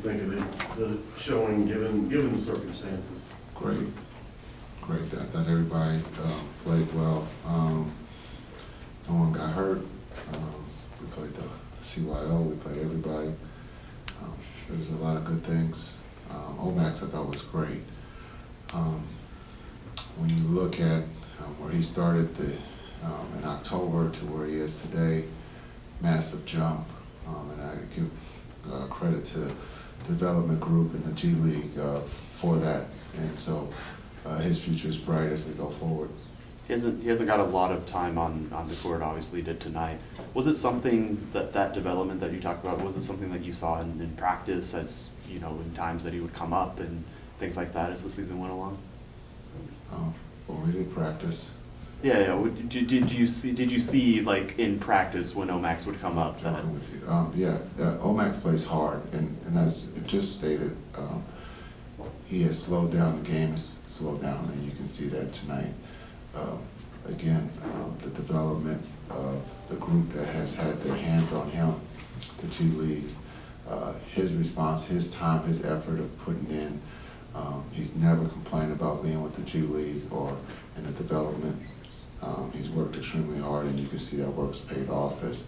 think of the showing given the circumstances? Great. I thought everybody played well. No one got hurt. We played the CYO, we played everybody. There was a lot of good things. Omax I thought was great. When you look at where he started in October to where he is today, massive jump. And I give credit to the development group in the G League for that. And so his future is bright as we go forward. He hasn't got a lot of time on the court, obviously did tonight. Was it something that development that you talked about, was it something that you saw in practice as, you know, in times that he would come up and things like that as the season went along? Well, we did practice. Yeah. Did you see like in practice when Omax would come up? That With you. Omax plays hard, and as it just stated, he has slowed down. The game has slowed down, and you can see that tonight. Again, the development of the group that has had their hands on him, the G League, his response, his time, his effort of putting in. He's never complained about being with the G League or in the development. He's worked extremely hard, and you can see that work's paid off as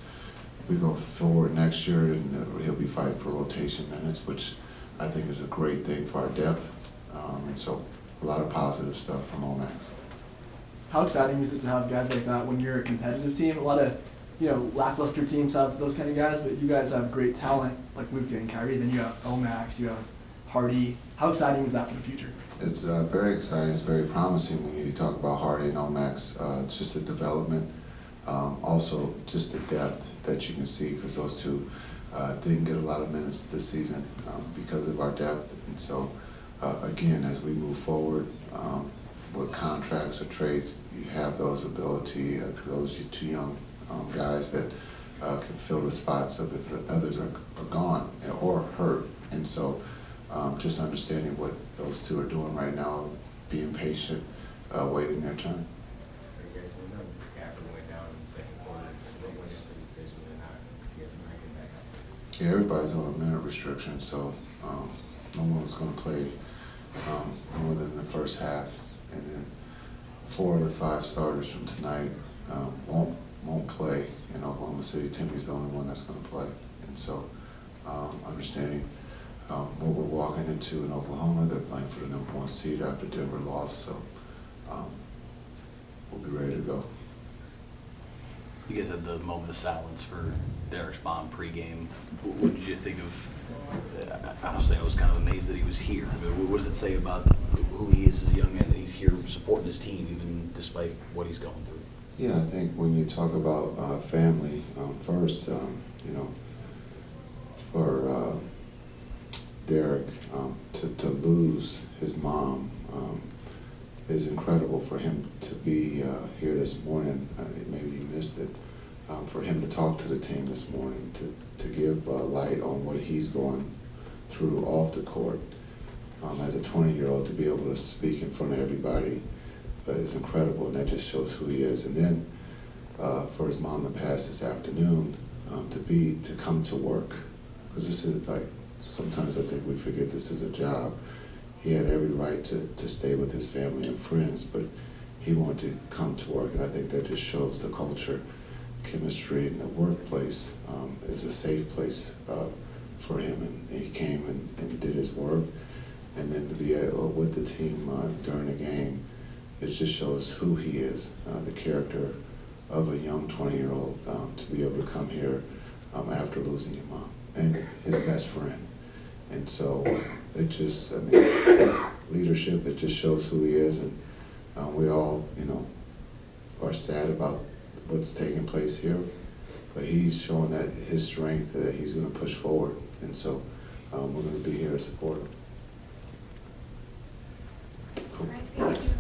we go forward next year, and he'll be fighting for rotation minutes, which I think is a great thing for our depth. And so a lot of positive stuff from Omax. How exciting is it to have guys like that when you're a competitive team? A lot of, lackluster teams have those kind of guys, but you guys have great talent like Luka and Kyrie. Then you have Omax, you have Hardy. How exciting is that for the future? It's very exciting. It's very promising when you talk about Hardy and Omax. Just the development, also just the depth that you can see, because those two didn't get a lot of minutes this season because of our depth. And so, again, as we move forward with contracts or trades, you have those ability, those two young guys that can fill the spots of if the others are gone or hurt. And so, just understanding what those two are doing right now, being patient, waiting their turn. Yeah, everybody's on a minute restriction, so no one's going to play more than the first half, and then 4 of the 5 starters from tonight won't play in Oklahoma City. Timmy's the only one that's going to play, and so understanding what we're walking into in Oklahoma, they're playing for the #1 seed after Denver lost, so we'll be ready to go. You guys had the moment of silence for Derek's mom pregame. What did you think of? Honestly, I was kind of amazed that he was here. I mean, what does it say about who he is as a young man, that he's here supporting his team even despite what he's going through? Yeah, I think when you talk about family, first, for Derek to lose his mom is incredible. For him to be here this morning, maybe you missed it, for him to talk to the team this morning, to give light on what he's going through off the court. As a 20-year-old, to be able to speak in front of everybody is incredible, and that just shows who he is. And then for his mom to pass this afternoon, to come to work, because this is like, sometimes I think we forget this is a job. He had every right to stay with his family and friends, but he wanted to come to work, and I think that just shows the culture, chemistry, and the workplace is a safe place for him, and he came and did his work, and then to be with the team during the game, it just shows who he is, the character of a young 20-year-old, to be able to come here after losing your mom and his best friend. And so it just, leadership, it just shows who he is, and we all, are sad about what's taking place here, but he's showing that his strength, that he's going to push forward, and so we're going to be here to support him. Cool. Thanks.